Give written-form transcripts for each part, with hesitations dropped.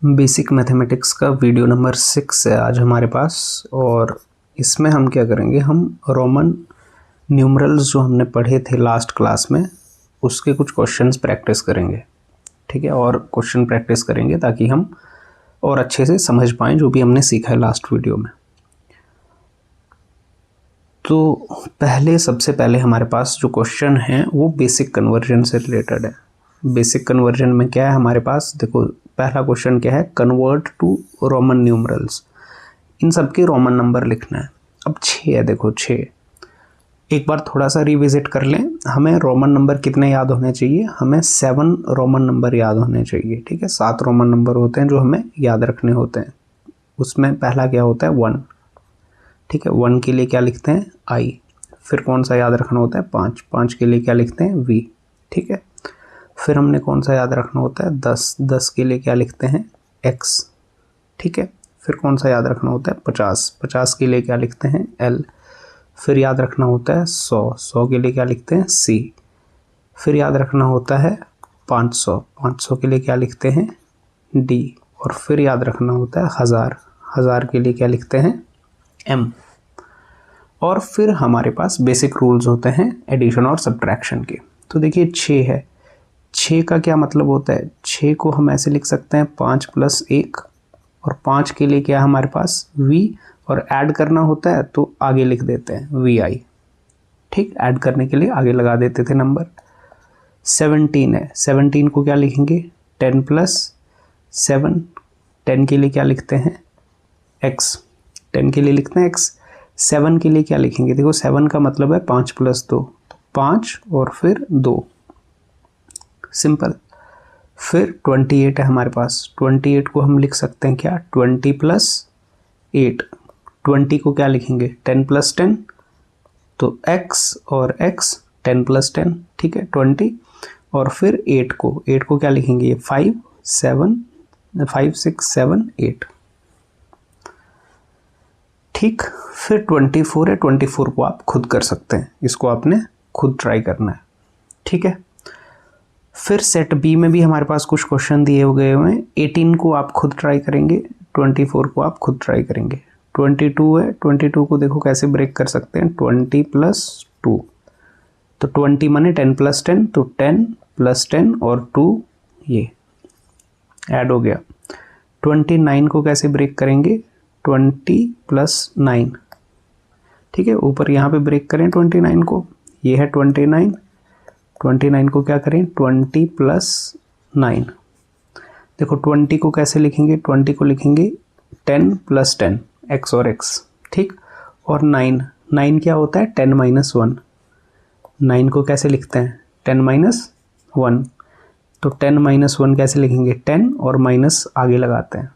Basic mathematics का video number 6 है आज हमारे पास। और इसमें हम क्या करेंगे, हम रोमन न्यूमरल्स जो हमने पढ़े थे लास्ट क्लास में उसके कुछ क्वेश्चंस प्रैक्टिस करेंगे। ठीक है, और क्वेश्चन प्रैक्टिस करेंगे ताकि हम और अच्छे से समझ पाएँ जो भी हमने सीखा है लास्ट वीडियो में। तो सबसे पहले हमारे पास जो क्वेश्चन है वो बेसिक कन्वर्जन से रिलेटेड है। बेसिक कन्वर्जन में क्या है हमारे पास, देखो पहला क्वेश्चन क्या है, कन्वर्ट टू रोमन न्यूमरल्स। इन सब के रोमन नंबर लिखना है। अब 6 है, देखो 6। एक बार थोड़ा सा रिविजिट कर लें, हमें रोमन नंबर कितने याद होने चाहिए, हमें 7 रोमन नंबर याद होने चाहिए। ठीक है, 7 रोमन नंबर होते हैं जो हमें याद रखने होते हैं। उसमें पहला क्या होता है, 1। ठीक है, 1 के लिए क्या लिखते हैं, आई। फिर कौन सा याद रखना होता है, 5। 5 के लिए क्या लिखते हैं, वी। ठीक है, फिर हमने कौन सा याद रखना होता है, 10। 10 के लिए क्या लिखते हैं, एक्स। ठीक है, फिर कौन सा याद रखना होता है, 50। 50 के लिए क्या लिखते हैं, एल। फिर याद रखना होता है 100। 100 के लिए क्या लिखते हैं, सी। फिर याद रखना होता है 500। 500 के लिए क्या लिखते हैं, डी। और फिर याद रखना होता है 1000। 1000 के लिए क्या लिखते हैं, एम। और फिर हमारे पास बेसिक रूल्स होते हैं एडिशन और सब्ट्रैक्शन के। तो देखिए 6 है, 6 का क्या मतलब होता है, 6 को हम ऐसे लिख सकते हैं 5 + 1। और 5 के लिए क्या है हमारे पास, v। और ऐड करना होता है तो आगे लिख देते हैं vi। ठीक, ऐड करने के लिए आगे लगा देते थे नंबर। 17 है, 17 को क्या लिखेंगे, 10 + 7। 10 के लिए क्या लिखते हैं, x। 10 के लिए लिखते हैं x। 7 के लिए क्या लिखेंगे, देखो 7 का मतलब है 5 + 2, तो 5 और फिर 2, सिंपल। फिर 28 है हमारे पास। 28 को हम लिख सकते हैं क्या, 20 + 8। 20 को क्या लिखेंगे, 10 + 10, तो x और x, 10 + 10। ठीक है, 20। और फिर 8 को क्या लिखेंगे, 5 6 7 8। ठीक, फिर 24 है। 24 को आप खुद कर सकते हैं, इसको आपने खुद ट्राई करना है। ठीक है, फिर सेट बी में भी हमारे पास कुछ क्वेश्चन दिए हुए हैं। 18 को आप खुद ट्राई करेंगे, 24 को आप खुद ट्राई करेंगे। 22 है, 22 को देखो कैसे ब्रेक कर सकते हैं, 20 + 2। तो 20 माने 10 + 10, तो 10 + 10 और 2 ये ऐड हो गया। 29 को कैसे ब्रेक करेंगे, 20 + 9। ठीक है, ऊपर यहाँ पे ब्रेक करें 29 को, ये है 29। 29 को क्या करें, 20 + 9। देखो 20 को कैसे लिखेंगे, 20 को लिखेंगे 10 + 10, x और x। ठीक, और 9 क्या होता है, 10 - 1। 9 को कैसे लिखते हैं, 10 - 1। तो 10 - 1 कैसे लिखेंगे, 10 और माइनस आगे लगाते हैं।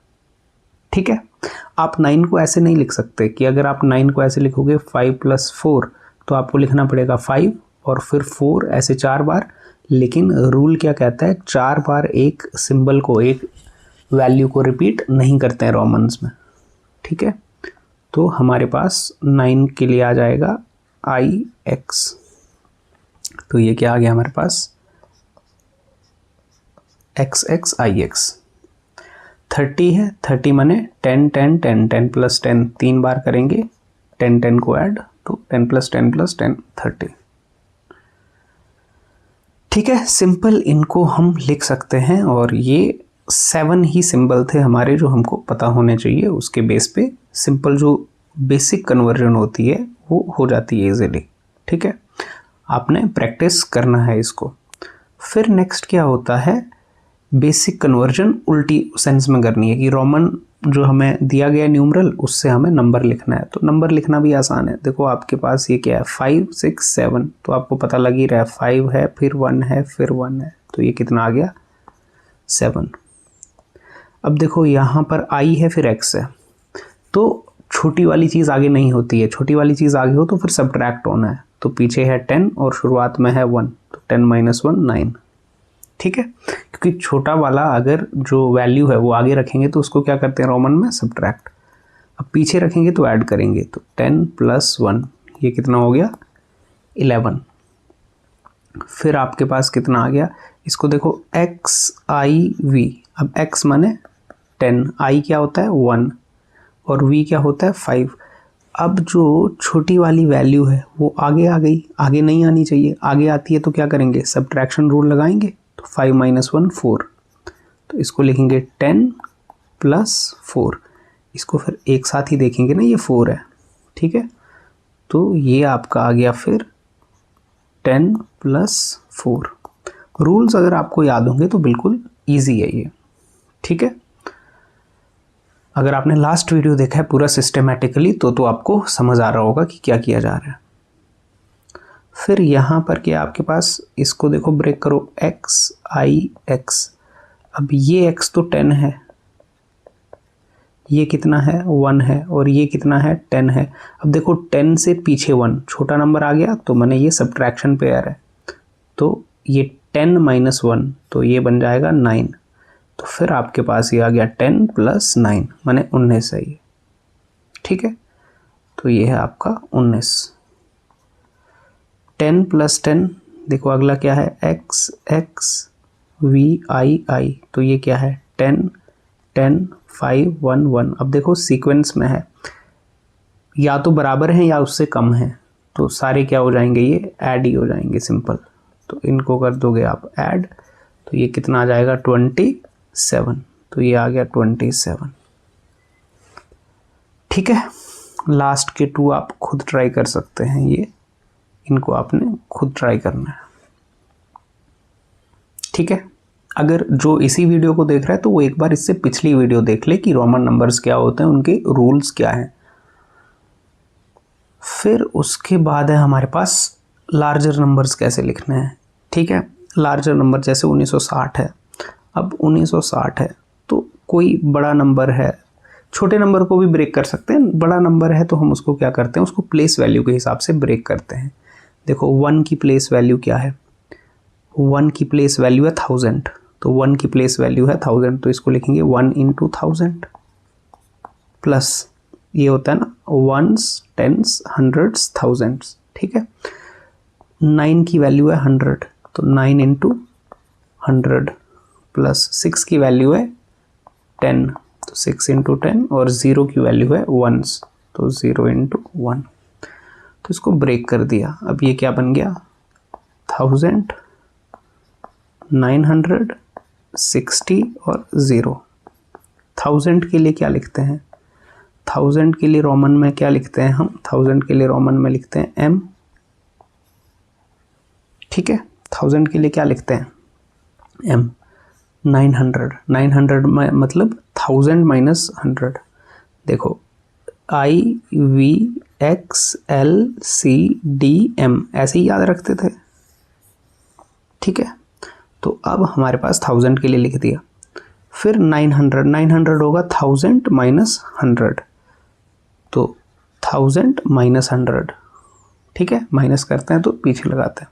ठीक है, आप 9 को ऐसे नहीं लिख सकते कि अगर आप 9 को ऐसे लिखोगे 5 + 4, तो आपको लिखना पड़ेगा 5 और फिर 4 ऐसे 4 बार। लेकिन रूल क्या कहता है, 4 बार एक सिंबल को, एक वैल्यू को रिपीट नहीं करते हैं रोमन्स में। ठीक है, तो हमारे पास 9 के लिए आ जाएगा ix। तो ये क्या आ गया हमारे पास, xx ix। 30 है, 30 माने 10 10 10 10 + 10, 3 बार करेंगे 10 10 को ऐड, तो 10 + 10 + 10 30। ठीक है, सिंपल इनको हम लिख सकते हैं। और ये 7 ही सिंबल थे हमारे जो हमको पता होने चाहिए। उसके बेस पे सिंपल जो बेसिक कन्वर्जन होती है वो हो जाती है इजीली। ठीक है, आपने प्रैक्टिस करना है इसको। फिर नेक्स्ट क्या होता है, बेसिक कन्वर्जन उल्टी सेंस में करनी है कि रोमन जो हमें दिया गया न्यूमरल उससे हमें नंबर लिखना है। तो नंबर लिखना भी आसान है। देखो आपके पास ये क्या है, 5 6 7, तो आपको पता लग ही रहा है 5 है, फिर 1 है, फिर 1 है, तो ये कितना आ गया, 7। अब देखो यहाँ पर i है, फिर x है, तो छोटी वाली चीज़ आगे नहीं होती है। छोटी वाली चीज़ आगे हो तो फिर सब्ट्रैक्ट होना है। तो पीछे है 10 और शुरुआत में है 1, तो 10 - 1 9। ठीक है, क्योंकि छोटा वाला अगर जो वैल्यू है वो आगे रखेंगे तो उसको क्या करते हैं रोमन में, सब्ट्रैक्ट। अब पीछे रखेंगे तो ऐड करेंगे, तो 10 + 1, ये कितना हो गया, 11। फिर आपके पास कितना आ गया, इसको देखो xiv। अब x माने 10, i क्या होता है 1 और v क्या होता है 5। अब जो छोटी वाली वैल्यू है वो आगे आ गई, आगे नहीं आनी चाहिए, आगे आती है तो क्या करेंगे, सब्ट्रैक्शन रूल लगाएंगे। तो 5 - 1 4, तो इसको लिखेंगे 10 + 4। इसको फिर एक साथ ही देखेंगे ना, ये 4 है, ठीक है। तो ये आपका आ गया फिर 10 + 4। रूल्स अगर आपको याद होंगे तो बिल्कुल ईजी है ये, ठीक है। अगर आपने लास्ट वीडियो देखा है पूरा सिस्टेमेटिकली तो आपको समझ आ रहा होगा कि क्या किया जा रहा है। फिर यहाँ पर क्या आपके पास, इसको देखो ब्रेक करो, x i x। अब ये x तो 10 है, ये कितना है 1 है, और ये कितना है 10 है। अब देखो 10 से पीछे 1 छोटा नंबर आ गया, तो मैंने ये सब्ट्रैक्शन पे आ रहा है, तो ये 10 - 1 तो ये बन जाएगा 9। तो फिर आपके पास ये आ गया 10 + 9 माने 19 है ये, ठीक है। तो ये है आपका 19। 10 + 10 देखो अगला क्या है, x x v i i, तो ये क्या है 10 10 5 1 1। अब देखो सीक्वेंस में है, या तो बराबर है या उससे कम है, तो सारे क्या हो जाएंगे, ये ऐड ही हो जाएंगे, सिंपल। तो इनको कर दोगे आप ऐड, तो ये कितना आ जाएगा 27। तो ये आ गया 27, ठीक है। लास्ट के 2 आप खुद ट्राई कर सकते हैं, ये इनको आपने खुद ट्राई करना है, ठीक है। अगर जो इसी वीडियो को देख रहा है तो वो एक बार इससे पिछली वीडियो देख ले कि रोमन नंबर्स क्या होते हैं, उनके रूल्स क्या हैं। फिर उसके बाद है हमारे पास लार्जर नंबर्स कैसे लिखने हैं, ठीक है। लार्जर नंबर जैसे 1960 है। अब 1960 है तो कोई बड़ा नंबर है, छोटे नंबर को भी ब्रेक कर सकते हैं, बड़ा नंबर है तो हम उसको क्या करते हैं, उसको प्लेस वैल्यू के हिसाब से ब्रेक करते हैं। देखो 1 की प्लेस वैल्यू क्या है, 1 की प्लेस वैल्यू है 1000, तो 1 की प्लेस वैल्यू है 1000, तो इसको लिखेंगे 1 × 1000 प्लस ये होता है ना 1s 10s 100s 1000s, ठीक है। 9 की वैल्यू है 100, तो 9 × 100 प्लस 6 की वैल्यू है 10, तो 6 × 10, और 0 की वैल्यू है 1s, तो 0 × 1। तो इसको ब्रेक कर दिया। अब ये क्या बन गया 1000 900 60 और 0। 1000 के लिए क्या लिखते हैं, 1000 के लिए रोमन में क्या लिखते हैं हम, 1000 के लिए रोमन में लिखते हैं m, ठीक है। 1000 के लिए क्या लिखते हैं m। 900 में मतलब 1000 - 100। देखो i v x l c d m ऐसे ही याद रखते थे, ठीक है। तो अब हमारे पास 1000 के लिए लिख दिया। फिर 900 होगा 1000 - 100, तो 1000 - 100, ठीक है। माइनस करते हैं तो पीछे लगाते हैं।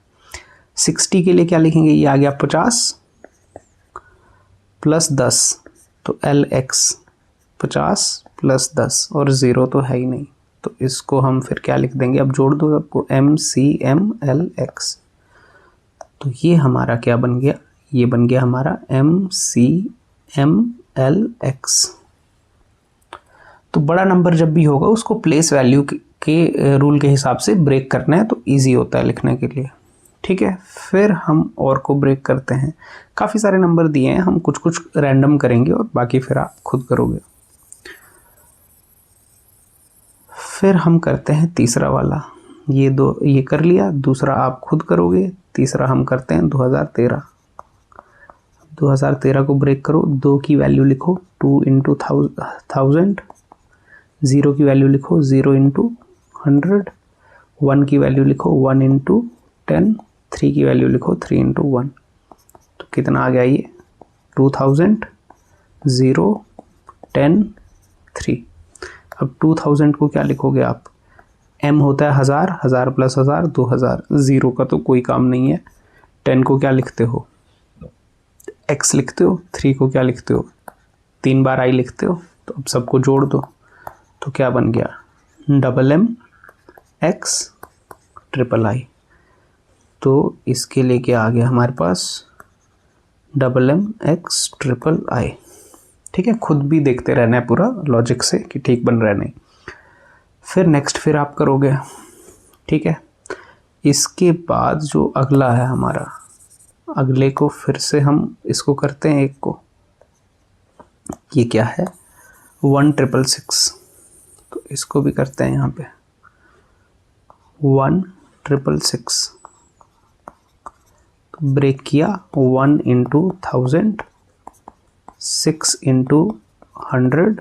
60 के लिए क्या लिखेंगे, ये आ गया 50 + 10, तो lx 50 + 10, और 0 तो है ही नहीं, तो इसको हम फिर क्या लिख देंगे, अब जोड़ दो सबको mcm lx। तो ये हमारा क्या बन गया, ये बन गया हमारा mcm lx। तो बड़ा नंबर जब भी होगा उसको प्लेस वैल्यू के रूल के हिसाब से ब्रेक करना है, तो इजी होता है लिखने के लिए, ठीक है। फिर हम और को ब्रेक करते हैं। काफ़ी सारे नंबर दिए हैं, हम कुछ कुछ रैंडम करेंगे और बाकी फिर आप खुद करोगे। फिर हम करते हैं तीसरा वाला, ये दो ये कर लिया, दूसरा आप खुद करोगे, तीसरा हम करते हैं 2013। 2013 को ब्रेक करो, 2 की वैल्यू लिखो 2 × 1000, 0 की वैल्यू लिखो 0 × 100, 1 की वैल्यू लिखो 1 × 10, 3 की वैल्यू लिखो 3 × 1। तो कितना आ गया ये 2000 0 10 3। अब 2000 को क्या लिखोगे आप, m होता है 1000, 1000 + 1000 2000, 0 का तो कोई काम नहीं है। 10 को क्या लिखते हो x लिखते हो, 3 को क्या लिखते हो 3 बार i लिखते हो। तो अब सबको जोड़ दो, तो क्या बन गया MM x I। तो इसके लिए क्या आ गया हमारे पास MM x I। ठीक है, खुद भी देखते रहना है पूरा लॉजिक से कि ठीक बन रहा है नहीं। फिर नेक्स्ट फिर आप करोगे, ठीक है। इसके बाद जो अगला है हमारा, अगले को फिर से हम इसको करते हैं एक को, ये क्या है 1666, तो इसको भी करते हैं यहाँ पे 1666, तो ब्रेक किया 1 into 1000, 6 into 100,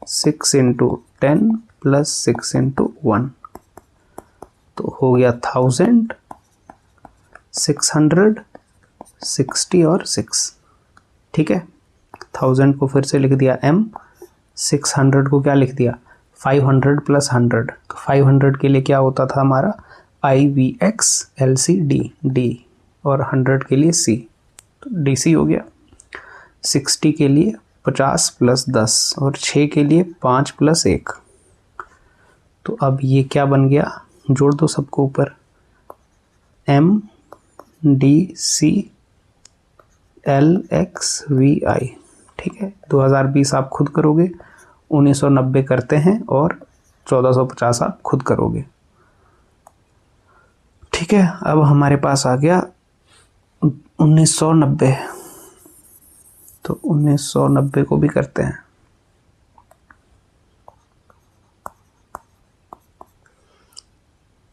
6 into 10 plus 6 into 1, तो हो गया 1000, 600, 60 और 6, ठीक है। 1000 को फिर से लिख दिया m, 600 को क्या लिख दिया 500 प्लस 100, तो 500 के लिए क्या होता था हमारा IVX LCD D, और 100 के लिए C, तो DC हो गया। 60 के लिए 50 प्लस 10, और 6 के लिए 5 प्लस 1, तो अब ये क्या बन गया, जोड़ दो सबको ऊपर, MDC LXVI, ठीक है। 2020 आप खुद करोगे, 1990 करते हैं, और 1450 आप खुद करोगे, ठीक है। अब हमारे पास आ गया 1990, तो 1990 को भी करते हैं,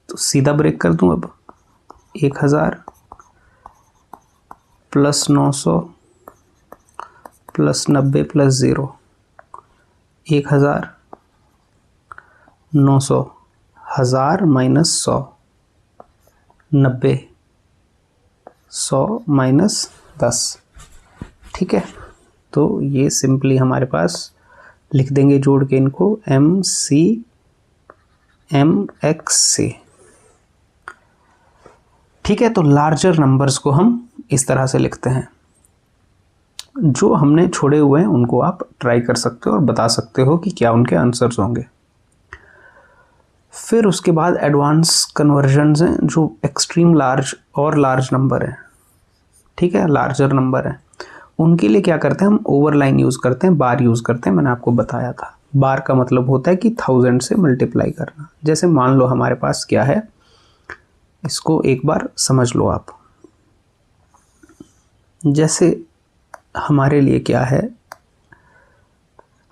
तो सीधा ब्रेक कर दूं अब, 1000 plus 900 plus 90 plus 0, 1000, 900, 1000 minus 100, 90, 100 minus 10, ठीक है। तो ये सिंपली हमारे पास लिख देंगे जोड़ के इनको MCMXC, ठीक है। तो लार्जर नंबर्स को हम इस तरह से लिखते हैं, जो हमने छोड़े हुए हैं उनको आप ट्राई कर सकते हो और बता सकते हो कि क्या उनके आंसर्स होंगे। फिर उसके बाद एडवांस कन्वर्जन्स हैं, जो एक्सट्रीम लार्ज और लार्ज नंबर है, ठीक है, लार्जर नंबर है, उनके लिए क्या करते हैं हम ओवरलाइन यूज़ करते हैं, बार यूज़ करते हैं, मैंने आपको बताया था। बार का मतलब होता है कि 1000 से मल्टीप्लाई करना। जैसे मान लो हमारे पास क्या है, इसको एक बार समझ लो आप, जैसे हमारे लिए क्या है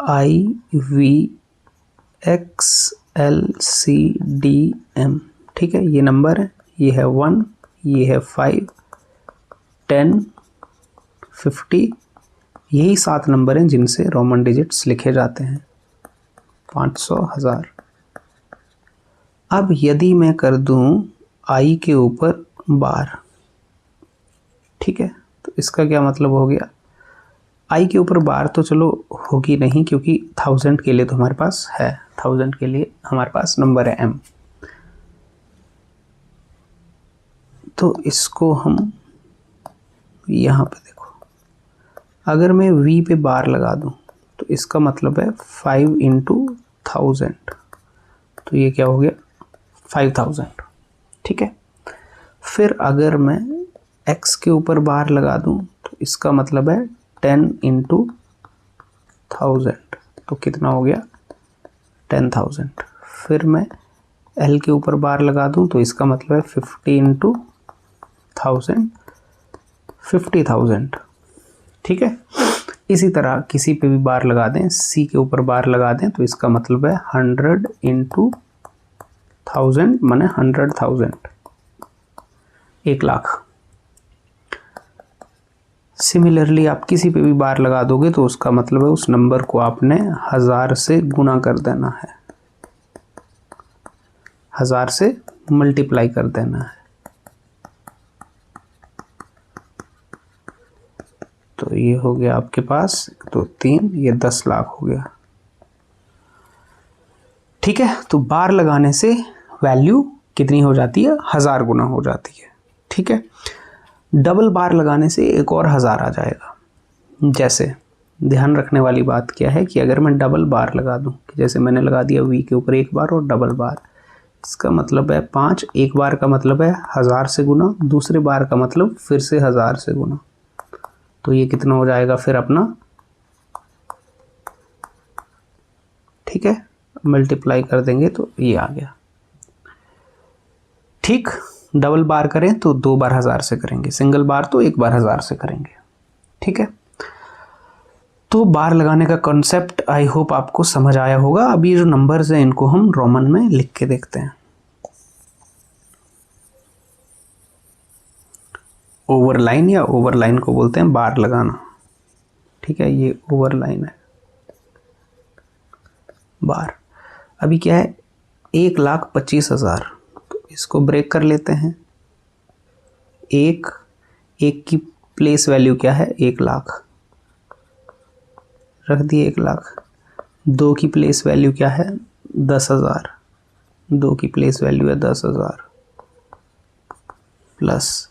IVXLCDM, ठीक है, ये नंबर है, ये है 1, ये है 5, 10, 50, यही 7 नंबर हैं जिनसे रोमन डिजिट्स लिखे जाते हैं, 500, 1000। अब यदि मैं कर दूं I के ऊपर बार, ठीक है, तो इसका क्या मतलब हो गया, I के ऊपर बार तो चलो होगी नहीं, क्योंकि 1000 के लिए तो हमारे पास है, 1000 के लिए हमारे पास नंबर है M, तो इसको हम यहाँ पे देखो, अगर मैं V पे बार लगा दूं तो इसका मतलब है 5 इंटू 1000, तो ये क्या हो गया 5000, ठीक है। फिर अगर मैं X के ऊपर बार लगा दूं तो इसका मतलब है 10 इंटू 1000, तो कितना हो गया 10,000। फिर मैं L के ऊपर बार लगा दूं तो इसका मतलब है 50 इंटू 1000, 50,000, ठीक है। इसी तरह किसी पे भी बार लगा दें, C के ऊपर बार लगा दें तो इसका मतलब है 100 इंटू 1000 माने 100,000, 1,00,000। सिमिलरली आप किसी पे भी बार लगा दोगे तो उसका मतलब है उस नंबर को आपने 1000 से गुना कर देना है, 1000 से मल्टीप्लाई कर देना है, तो ये हो गया आपके पास 1 2 3, ये 10 लाख हो गया, ठीक है। तो बार लगाने से वैल्यू कितनी हो जाती है, 1000 गुना हो जाती है, ठीक है। डबल बार लगाने से एक और 1000 आ जाएगा। जैसे ध्यान रखने वाली बात क्या है कि अगर मैं डबल बार लगा दूं, जैसे मैंने लगा दिया V के ऊपर एक बार और डबल बार, इसका मतलब है 5, एक बार का मतलब है 1000 से गुना, दूसरे बार का मतलब फिर से 1000 से गुना, तो ये कितना हो जाएगा फिर अपना ठीक है, मल्टीप्लाई कर देंगे तो ये आ गया। ठीक, डबल बार करें तो 2 बार 1000 से करेंगे, सिंगल बार तो 1 बार 1000 से करेंगे। ठीक है, तो बार लगाने का कॉन्सेप्ट आई होप आपको समझ आया होगा। अब ये जो नंबर्स हैं इनको हम रोमन में लिख के देखते हैं। ओवरलाइन या ओवरलाइन को बोलते हैं बार लगाना। ठीक है, ये ओवरलाइन है, बार। अभी क्या है, 1,25,000, तो इसको ब्रेक कर लेते हैं। एक की प्लेस वैल्यू क्या है, 1 लाख, रख दिए 1 लाख। 2 की प्लेस वैल्यू क्या है, 10,000, 2 की प्लेस वैल्यू है 10,000, प्लस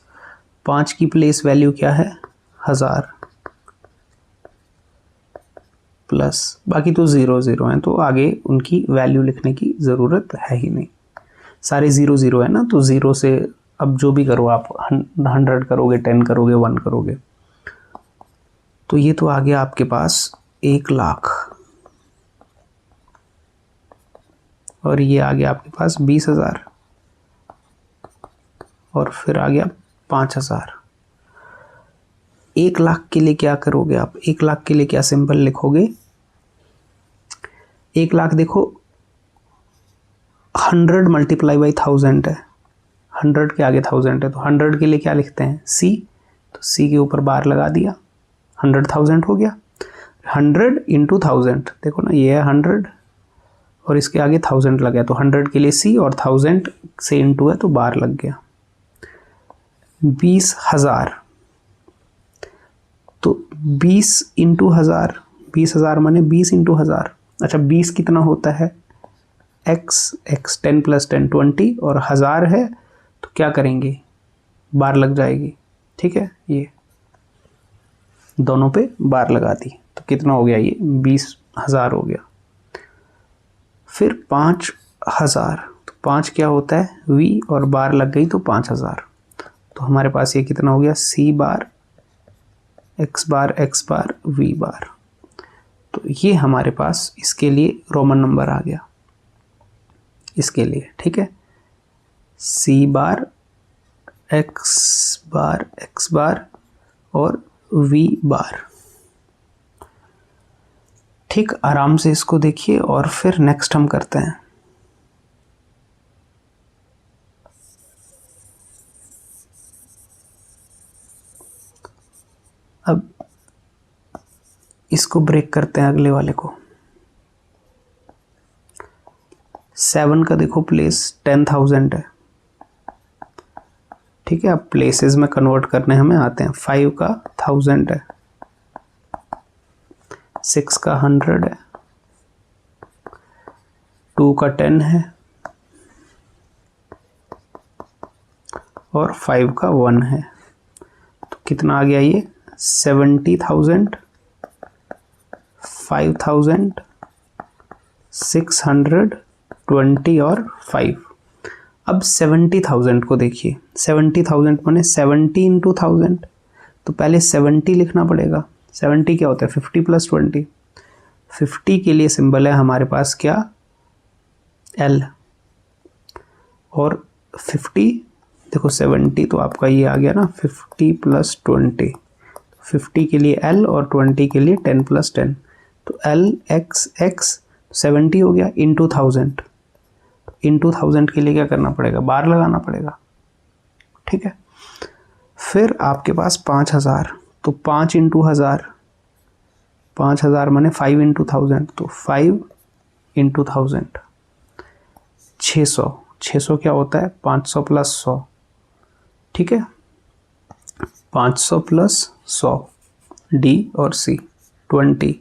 5 की प्लेस वैल्यू क्या है, 1000, प्लस बाकी तो 0 0 हैं, तो आगे उनकी वैल्यू लिखने की ज़रूरत है ही नहीं, सारे 0 0 है ना, तो 0 से अब जो भी करो आप, 100 करोगे, 10 करोगे, 1 करोगे, तो ये तो आ गया आपके पास 1 लाख, और ये आ गया आपके पास 20,000, और फिर आ गया 5,000। 1 लाख के लिए क्या करोगे आप, 1 लाख के लिए क्या सिंबल लिखोगे, 1 लाख देखो 100 मल्टीप्लाई बाई 1000 है, 100 के आगे 1000 है, तो 100 के लिए क्या लिखते हैं, C, तो C के ऊपर बार लगा दिया, 100,000 हो गया। 100 इंटू 1000, देखो ना ये है 100 और इसके आगे 1000 लगा, तो 100 के लिए C और 1000 से इंटू है तो बार लग गया। 20,000, तो 20 इंटू 1000, 20,000 माने 20 इंटू 1000। अच्छा 20 कितना होता है, x, 10 प्लस 10 20, और 1000 है तो क्या करेंगे, बार लग जाएगी। ठीक है, ये दोनों पे बार लगा दी, तो कितना हो गया, ये 20,000 हो गया। फिर 5,000, तो 5 क्या होता है, v, और बार लग गई तो 5,000, तो हमारे पास ये कितना हो गया, c बार, x बार, x बार, v बार। तो ये हमारे पास इसके लिए रोमन नंबर आ गया, इसके लिए। ठीक है, c बार, x बार, x बार और v बार। ठीक, आराम से इसको देखिए और फिर नेक्स्ट हम करते हैं। अब इसको ब्रेक करते हैं, अगले वाले को। 7 का देखो प्लेस 10,000 है। ठीक है, अब प्लेसेस में कन्वर्ट करने हमें आते हैं। 5 का 1000 है, 6 का 100 है, 2 का 10 है और 5 का 1 है, तो कितना आ गया ये 70,000, 5,000, 620 और 5। अब 70,000 को देखिए, 70,000 माने 70 इंटू 1000, तो पहले 70 लिखना पड़ेगा। 70 क्या होता है, 50 प्लस 20। 50 के लिए सिंबल है हमारे पास क्या, L, और 50 देखो 70 तो आपका ये आ गया ना 50 प्लस 20, 50 के लिए L और 20 के लिए 10 प्लस 10, तो L x x 70 हो गया इंटू 1000। इंटू 1000 के लिए क्या करना पड़ेगा, बार लगाना पड़ेगा। ठीक है, फिर आपके पास 5,000, तो 5 इंटू 1000, 5,000 माने 5 इंटू 1000, तो 5 इंटू 1000, 600। 600 क्या होता है, 500 प्लस 100। ठीक है, 500 प्लस 100, D और C, 20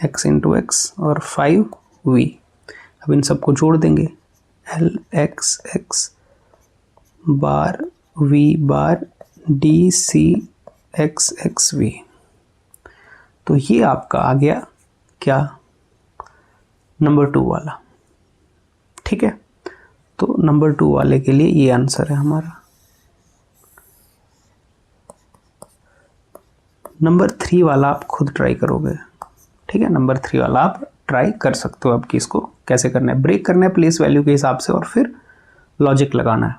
x इंटू एक्स और 5 v। अब इन सबको जोड़ देंगे, L x x बार v बार D C x x v। तो ये आपका आ गया क्या, नंबर 2 वाला। ठीक है, तो नंबर 2 वाले के लिए ये आंसर है हमारा। नंबर 3 वाला आप खुद ट्राई करोगे। ठीक है, नंबर 3 वाला आप ट्राई कर सकते हो अब कि इसको कैसे करना है। ब्रेक करना है प्लेस वैल्यू के हिसाब से और फिर लॉजिक लगाना है।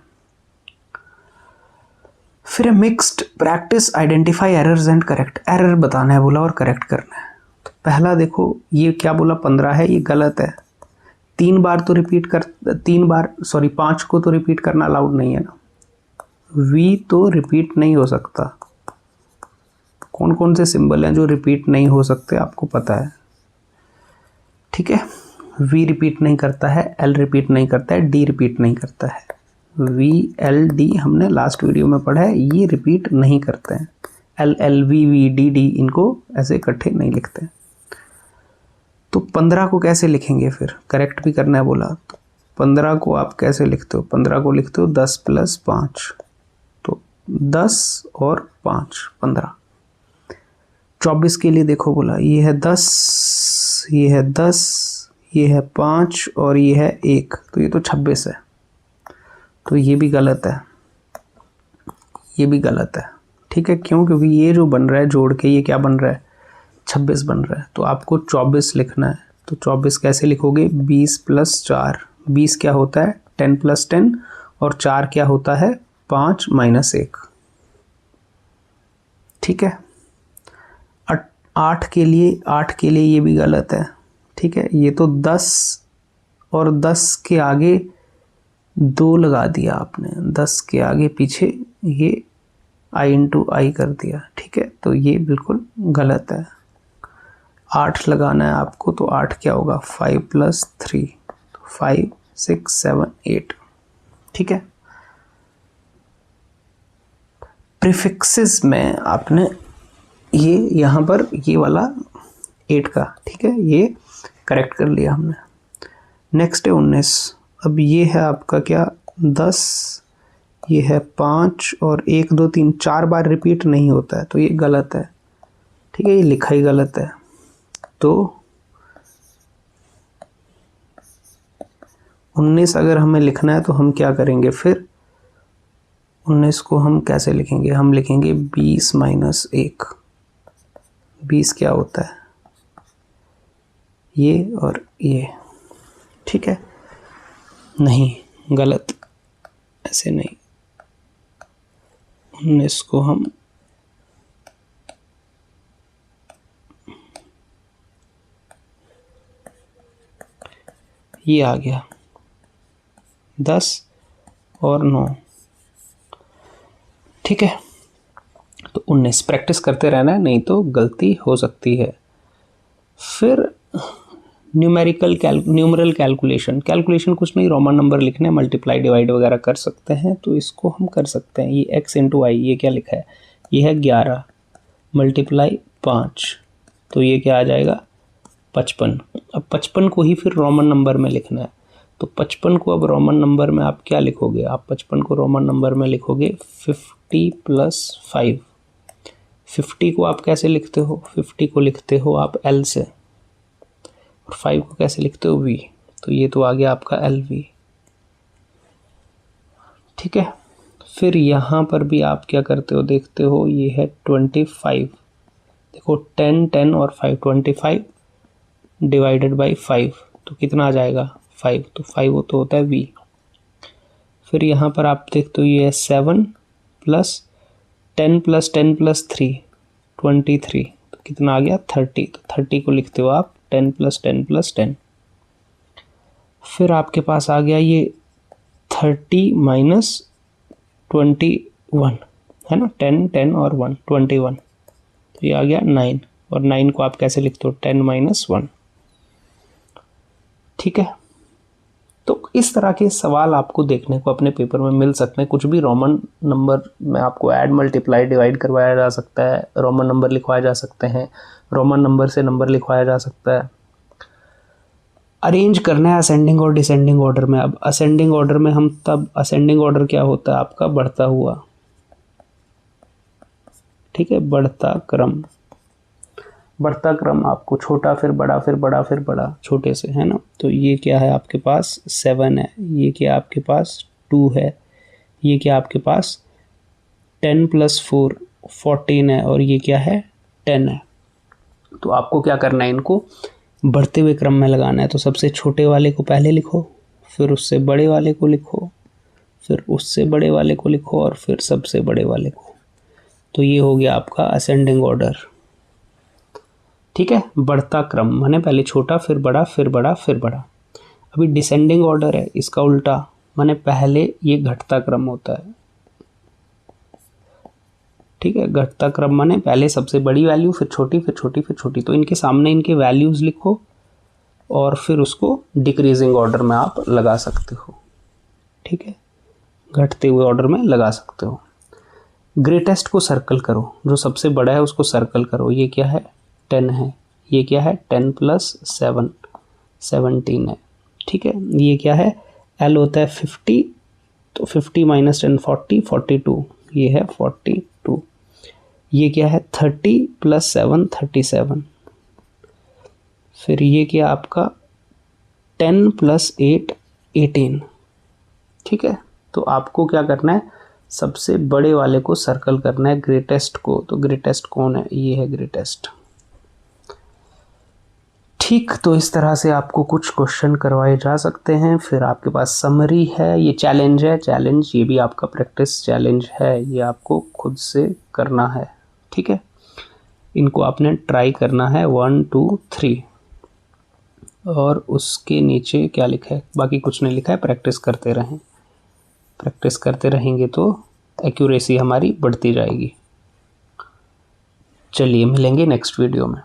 फिर है mixed practice identify errors and correct. Error बताना है बोला और करेक्ट करना है। तो पहला देखो ये क्या बोला 15 है, ये गलत है। 5 को तो रिपीट करना अलाउड नहीं है ना। v तो रिपीट नहीं हो सकता। कौन कौन से सिंबल हैं जो रिपीट नहीं हो सकते आपको पता है, ठीक है। v रिपीट नहीं करता है, l रिपीट नहीं करता है, d रिपीट नहीं करता है। v l d हमने लास्ट वीडियो में पढ़ा है, ये रिपीट नहीं करते हैं। l l v v d d इनको ऐसे इकट्ठे नहीं लिखते हैं। तो 15 को कैसे लिखेंगे फिर, करेक्ट भी करना है बोला। तो 15 को आप कैसे लिखते हो, 15 को लिखते हो 10 + 5, तो 10 और 5 15। 24 के लिए देखो बोला ये है 10, ये है 10, ये है 5 और ये है 1, तो ये तो 26 है। तो ये भी गलत है, ये भी गलत है, ठीक है। क्यों? क्योंकि ये जो बन रहा है जोड़ के ये क्या बन रहा है, 26 बन रहा है। तो आपको 24 लिखना है। तो 24 कैसे लिखोगे, 20 + 4। 20 क्या होता है 10 + 10 और 4 क्या होता है 5 - 1, ठीक है। 8 के लिए ये भी गलत है, ठीक है। ये तो 10 और 10 के आगे 2 लगा दिया आपने, 10 के आगे पीछे ये i × i कर दिया, ठीक है। तो ये बिल्कुल गलत है। 8 लगाना है आपको, तो 8 क्या होगा 5 + 3, 5 6 7 8, ठीक है। प्रीफिक्सेस में आपने ये यहाँ पर ये वाला 8 का, ठीक है, ये करेक्ट कर लिया हमने। नेक्स्ट है 19। अब ये है आपका क्या 10, ये है 5 और 1 2 3 4 बार रिपीट नहीं होता है, तो ये गलत है, ठीक है। ये लिखा ही गलत है। तो 19 अगर हमें लिखना है तो हम क्या करेंगे फिर, 19 को हम कैसे लिखेंगे, हम लिखेंगे 20 - 1। 20 क्या होता है ये और ये, ठीक है। नहीं, गलत, ऐसे नहीं। 19 को हम ये आ गया 10 और 9, ठीक है। तो 19 प्रैक्टिस करते रहना है, नहीं तो गलती हो सकती है। फिर न्यूमरल कैलकुलेशन कुछ नहीं, रोमन नंबर लिखने, मल्टीप्लाई डिवाइड वगैरह कर सकते हैं, तो इसको हम कर सकते हैं। ये x × i, ये क्या लिखा है, ये है 11 × 5, तो ये क्या आ जाएगा 55। अब 55 को ही फिर रोमन नंबर में लिखना है, तो 55 को अब रोमन नंबर में आप क्या लिखोगे, आप 55 को रोमन नंबर में लिखोगे 50 + 5। 50 को आप कैसे लिखते हो, 50 को लिखते हो आप L से, और 5 को कैसे लिखते हो V, तो ये तो आ गया आपका LV, ठीक है। फिर यहाँ पर भी आप क्या करते हो देखते हो, ये है 25, देखो 10 10 और 5, 25 / 5, तो कितना आ जाएगा 5, तो 5 तो होता है V। फिर यहाँ पर आप देखते हो ये है 7 + 10 + 10 + 3 23, तो कितना आ गया 30, तो 30 को लिखते हो आप 10 + 10 + 10। फिर आपके पास आ गया ये 30 - 21 है ना, 10 10 और 1 21, तो ये आ गया 9, और 9 को आप कैसे लिखते हो 10 - 1, ठीक है। तो इस तरह के सवाल आपको देखने को अपने पेपर में मिल सकते हैं। कुछ भी रोमन नंबर में आपको ऐड, मल्टीप्लाई, डिवाइड करवाया जा सकता है, रोमन नंबर लिखवाए जा सकते हैं, रोमन नंबर से नंबर लिखवाया जा सकता है। अरेंज करना है असेंडिंग और डिसेंडिंग ऑर्डर में। अब असेंडिंग ऑर्डर में हम तब, असेंडिंग ऑर्डर क्या होता है आपका बढ़ता हुआ, ठीक है, बढ़ता क्रम आपको छोटा फिर बड़ा फिर बड़ा फिर बड़ा छोटे से, है ना। तो ये क्या है आपके पास 7 है, ये क्या आपके पास 2 है, ये क्या आपके पास 10 + 4 14 है, और ये क्या है 10 है। तो आपको क्या करना है, इनको बढ़ते हुए क्रम में लगाना है तो सबसे छोटे वाले को पहले लिखो, फिर उससे बड़े वाले को लिखो, फिर उससे बड़े वाले को लिखो और फिर सबसे बड़े वाले को। तो ये हो गया आपका असेंडिंग ऑर्डर। ठीक है, बढ़ता क्रम माने पहले छोटा फिर बड़ा फिर बड़ा फिर बड़ा। अभी डिसेंडिंग ऑर्डर है, इसका उल्टा माने पहले ये घटता क्रम होता है। ठीक है, घटता क्रम माने पहले सबसे बड़ी वैल्यू फिर छोटी फिर छोटी फिर छोटी। तो इनके सामने इनके वैल्यूज लिखो और फिर उसको डिक्रीजिंग ऑर्डर में आप लगा सकते हो। ठीक है, घटते हुए ऑर्डर में लगा सकते हो। ग्रेटेस्ट को सर्कल करो, जो सबसे बड़ा है उसको सर्कल करो। ये क्या है, 10 है। ये क्या है, 10 + 7 17 है। ठीक है, ये क्या है, L होता है 50, तो 50 - 10 40 42, ये है 42। ये क्या है, 30 + 7 37। फिर ये क्या आपका 10 + 8 18। ठीक है, तो आपको क्या करना है, सबसे बड़े वाले को सर्कल करना है, ग्रेटेस्ट को। तो ग्रेटेस्ट कौन है, ये है ग्रेटेस्ट। ठीक, तो इस तरह से आपको कुछ क्वेश्चन करवाए जा सकते हैं। फिर आपके पास समरी है, ये चैलेंज है, चैलेंज ये भी आपका प्रैक्टिस चैलेंज है, ये आपको खुद से करना है। ठीक है, इनको आपने ट्राई करना है 1 2 3, और उसके नीचे क्या लिखा है, बाकी कुछ नहीं लिखा है, प्रैक्टिस करते रहें। प्रैक्टिस करते रहेंगे तो एक्यूरेसी हमारी बढ़ती जाएगी। चलिए मिलेंगे नेक्स्ट वीडियो में।